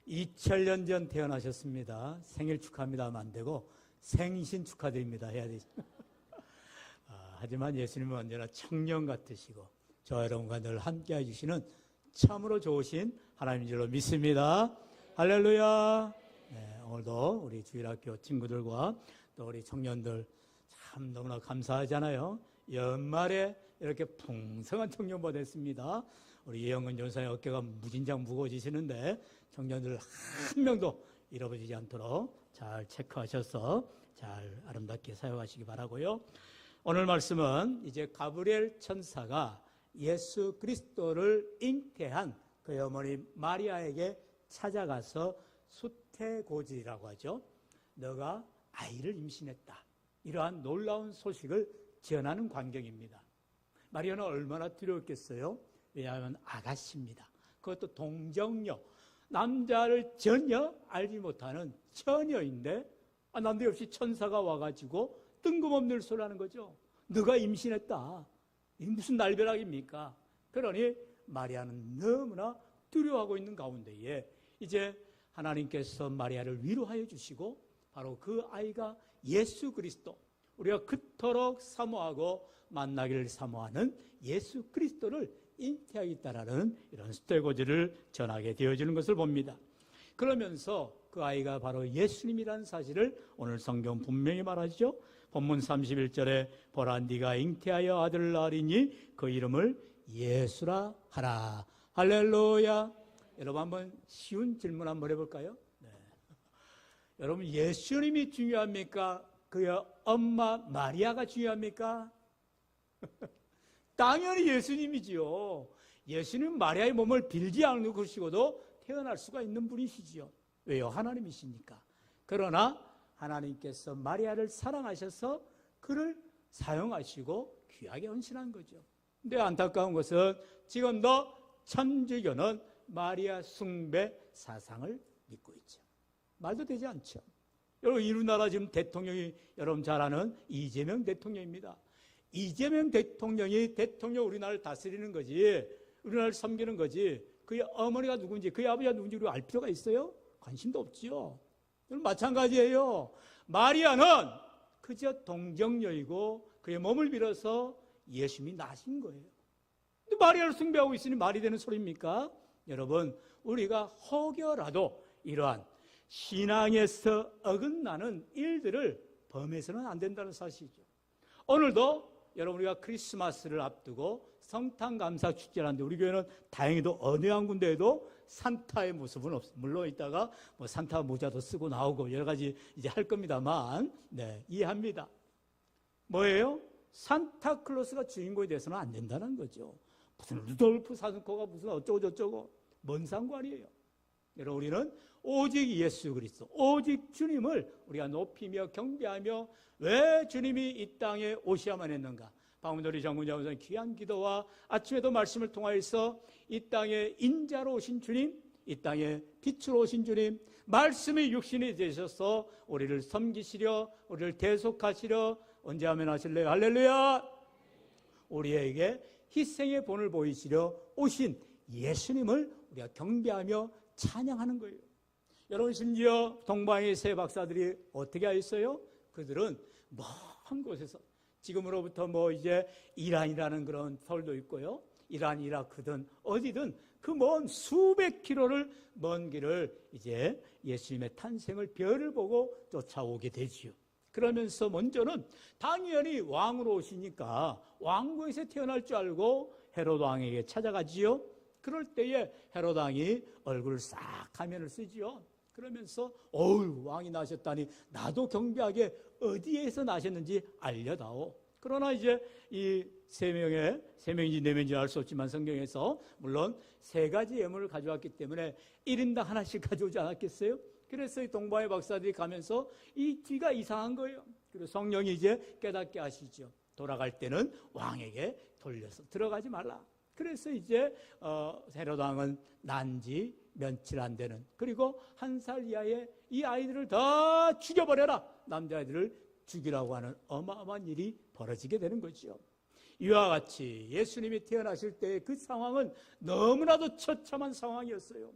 2000년 전 태어나셨습니다. 생일 축하합니다 하면 안 되고 생신 축하드립니다 해야 되죠. 하지만 예수님은 언제나 청년 같으시고 저와 여러분과 늘 함께 해주시는 참으로 좋으신 하나님인 줄로 믿습니다. 할렐루야. 네, 오늘도 우리 주일학교 친구들과 또 우리 청년들 참 너무나 감사하잖아요. 연말에 이렇게 풍성한 청년 보냈습니다. 우리 예영은 전사의 어깨가 무진장 무거워지시는데 청년들 한 명도 잃어버리지 않도록 잘 체크하셔서 잘 아름답게 사용하시기 바라고요. 오늘 말씀은 이제 가브리엘 천사가 예수 그리스도를 잉태한 그의 어머니 마리아에게 찾아가서 수태고지라고 하죠. 너가 아이를 임신했다. 이러한 놀라운 소식을 전하는 광경입니다. 마리아는 얼마나 두려웠겠어요? 왜냐하면 아가씨입니다. 그것도 동정녀, 남자를 전혀 알지 못하는 처녀인데 난데없이 천사가 와가지고 뜬금없는 소리 하는 거죠. 너가 임신했다. 이게 무슨 날벼락입니까? 그러니 마리아는 너무나 두려워하고 있는 가운데에 이제 하나님께서 마리아를 위로하여 주시고 바로 그 아이가 예수 그리스도, 우리가 그토록 사모하고 만나기를 사모하는 예수 그리스도를 잉태하겠다라는 이런 수태고지를 전하게 되어지는 것을 봅니다. 그러면서 그 아이가 바로 예수님이라는 사실을 오늘 성경 분명히 말하죠. 본문 31절에 보라 네가 잉태하여 아들을 낳으리니 그 이름을 예수라 하라. 할렐루야. 여러분 한번 쉬운 질문 한번 해볼까요? 네. 여러분 예수님이 중요합니까? 그의 엄마 마리아가 중요합니까? 당연히 예수님이지요. 예수님은 마리아의 몸을 빌지 않는 것이고도 태어날 수가 있는 분이시지요. 왜요? 하나님이시니까. 그러나 하나님께서 마리아를 사랑하셔서 그를 사용하시고 귀하게 헌신한 거죠. 근데 안타까운 것은 지금도 천주교는 마리아 숭배 사상을 믿고 있죠. 말도 되지 않죠. 여러분 이 우리나라 지금 대통령이 여러분 잘 아는 이재명 대통령입니다. 이재명 대통령이 대통령 우리나라를 다스리는 거지, 우리나라를 섬기는 거지, 그의 어머니가 누군지 그의 아버지가 누군지 우리가 알 필요가 있어요? 관심도 없지요. 마찬가지예요. 마리아는 그저 동정녀이고 그의 몸을 빌어서 예수님이 나신 거예요. 근데 마리아를 숭배하고 있으니 말이 되는 소리입니까? 여러분 우리가 혹여라도 이러한 신앙에서 어긋나는 일들을 범해서는 안 된다는 사실이죠. 오늘도 여러분 우리가 크리스마스를 앞두고 성탄 감사 축제를 하는데 우리 교회는 다행히도 어느 한 군데에도 산타의 모습은 없어요. 물론 이따가 뭐 산타 모자도 쓰고 나오고 여러 가지 이제 할 겁니다만, 네, 이해합니다. 뭐예요? 산타클로스가 주인공이 돼서는 안 된다는 거죠. 무슨 루돌프 사슴코가 무슨 어쩌고 저쩌고 뭔 상관이에요. 여러분 우리는 오직 예수 그리스도, 오직 주님을 우리가 높이며 경배하며 왜 주님이 이 땅에 오셔야만 했는가? 방문도리 장군장로님 귀한 기도와 아침에도 말씀을 통하여서 이 땅에 인자로 오신 주님, 이 땅에 빛으로 오신 주님, 말씀이 육신이 되셔서 우리를 섬기시려, 우리를 대속하시려 언제 하면 하실래요? 할렐루야! 우리에게 희생의 본을 보이시려 오신 예수님을 우리가 경배하며 찬양하는 거예요. 여러분 심지어 동방의 세 박사들이 어떻게 하였어요? 그들은 먼 곳에서 지금으로부터 뭐 이제 이란이라는 그런 설도 있고요. 이란, 이라크든 어디든 그 먼 수백 킬로를 먼 길을 이제 예수님의 탄생을 별을 보고 쫓아오게 되지요. 그러면서 먼저는 당연히 왕으로 오시니까 왕궁에서 태어날 줄 알고 헤롯 왕에게 찾아가지요. 그럴 때에 헤롯 왕이 얼굴을 싹 가면을 쓰지요. 그러면서 왕이 나셨다니 나도 경배하게 어디에서 나셨는지 알려다오. 그러나 이제 이 세 명인지 네 명인지 알 수 없지만 성경에서 물론 세 가지 예물을 가져왔기 때문에 1인당 하나씩 가져오지 않았겠어요? 그래서 이 동방의 박사들이 가면서 이 뒤가 이상한 거예요. 그리고 성령이 이제 깨닫게 하시죠. 돌아갈 때는 왕에게 돌려서 들어가지 말라. 그래서 이제 헤롯 왕은 난지 며칠 안 되는, 그리고 1살 이하의 이 아이들을 다 죽여버려라, 남자아이들을 죽이라고 하는 어마어마한 일이 벌어지게 되는 거죠. 이와 같이 예수님이 태어나실 때의 그 상황은 너무나도 처참한 상황이었어요.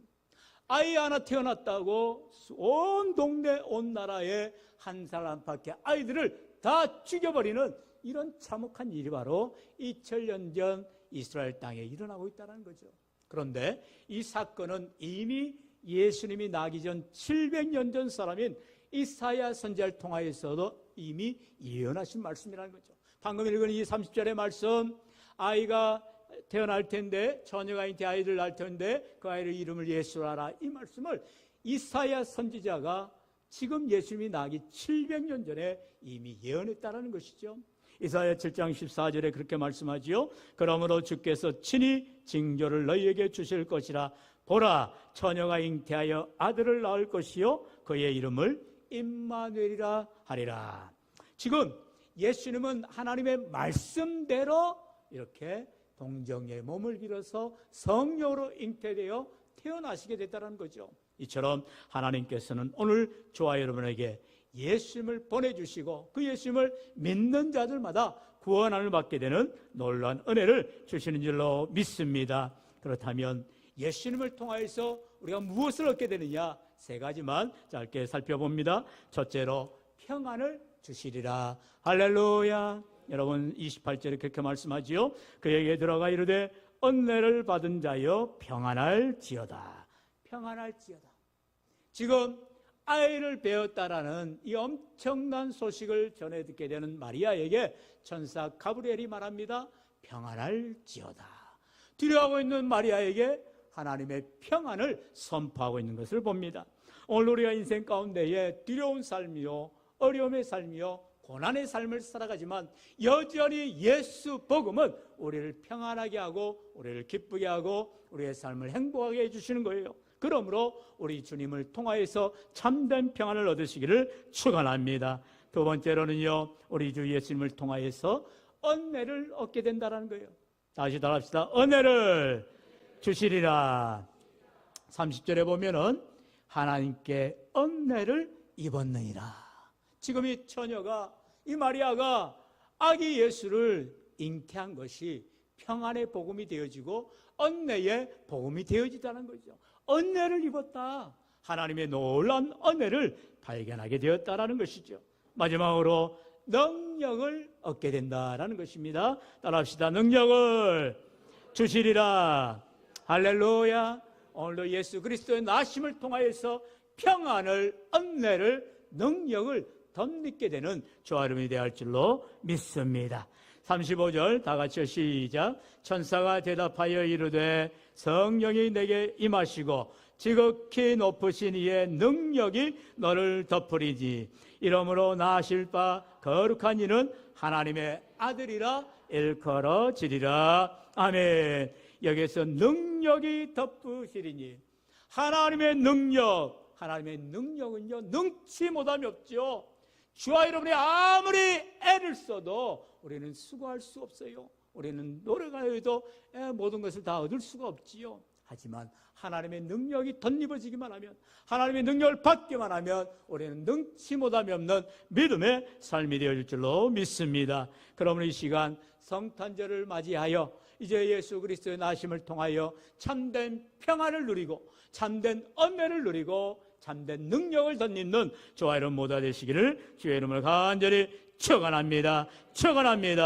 아이 하나 태어났다고 온 동네 온 나라에 한 사람밖에 아이들을 다 죽여버리는 이런 참혹한 일이 바로 2000년 전 이스라엘 땅에 일어나고 있다는 거죠. 그런데 이 사건은 이미 예수님이 나기 전 700년 전 사람인 이사야 선지자를 통하여서도 이미 예언하신 말씀이라는 거죠. 방금 읽은 이 30절의 말씀, 아이가 태어날 텐데, 처녀가 잉태 아이를 낳을 텐데 그 아이의 이름을 예수라라, 이 말씀을 이사야 선지자가 지금 예수님이 나기 700년 전에 이미 예언했다는 것이죠. 이사야 7장 14절에 그렇게 말씀하지요. 그러므로 주께서 친히 징조를 너희에게 주실 것이라. 보라, 처녀가 잉태하여 아들을 낳을 것이요 그의 이름을 임마누엘이라 하리라. 지금 예수님은 하나님의 말씀대로 이렇게 동정의 몸을 빌어서 성령으로 잉태되어 태어나시게 됐다는 거죠. 이처럼 하나님께서는 오늘 저와 여러분에게 예수님을 보내주시고 그 예수님을 믿는 자들마다 구원을 받게 되는 놀라운 은혜를 주시는 줄로 믿습니다. 그렇다면 예수님을 통하여서 우리가 무엇을 얻게 되느냐, 세 가지만 짧게 살펴봅니다. 첫째로 평안을 주시리라. 할렐루야. 여러분 28절에 그렇게 말씀하지요. 그에게 들어가 이르되 은혜를 받은 자여 평안할지어다. 평안할지어다. 지금 아이를 배웠다라는 이 엄청난 소식을 전해 듣게 되는 마리아에게 천사 가브리엘이 말합니다. 평안할지어다. 두려워하고 있는 마리아에게 하나님의 평안을 선포하고 있는 것을 봅니다. 오늘 우리가 인생 가운데에 두려운 삶이요, 어려움의 삶이요, 고난의 삶을 살아가지만 여전히 예수 복음은 우리를 평안하게 하고 우리를 기쁘게 하고 우리의 삶을 행복하게 해주시는 거예요. 그러므로 우리 주님을 통하여서 참된 평안을 얻으시기를 축원합니다. 두 번째로는요, 우리 주 예수님을 통하여서 은혜를 얻게 된다는 거예요. 다시 따라합시다. 은혜를 주시리라. 30절에 보면은 하나님께 은혜를 입었느니라. 지금 이 처녀가, 이 마리아가 아기 예수를 잉태한 것이 평안의 복음이 되어지고 은혜의 복음이 되어지다는 거죠. 은혜를 입었다. 하나님의 놀라운 은혜를 발견하게 되었다라는 것이죠. 마지막으로 능력을 얻게 된다라는 것입니다. 따라합시다. 능력을 주시리라. 할렐루야. 오늘도 예수 그리스도의 나심을 통하여서 평안을, 은혜를, 능력을 덧입게 되는 저와 여러분이 되어야 할 줄로 믿습니다. 35절 다 같이 시작. 천사가 대답하여 이르되 성령이 내게 임하시고 지극히 높으신 이의 능력이 너를 덮으리니 이러므로 나실 바 거룩한 이는 하나님의 아들이라 일컬어지리라. 아멘. 여기서 능력이 덮으시리니 하나님의 능력은요 능치 못함이 없죠. 주와 여러분이 아무리 애를 써도 우리는 수고할 수 없어요. 우리는 노력하여도 모든 것을 다 얻을 수가 없지요. 하지만 하나님의 능력이 덧입어지기만 하면, 하나님의 능력을 받기만 하면 우리는 능치 못함이 없는 믿음의 삶이 되어질 줄로 믿습니다. 그러므로 이 시간 성탄절을 맞이하여 이제 예수 그리스도의 나심을 통하여 참된 평안을 누리고 참된 은혜를 누리고 참된 능력을 덧입는 저와 여러분 모두가 되시기를 주의 이름을 간절히 축원합니다. 축원합니다.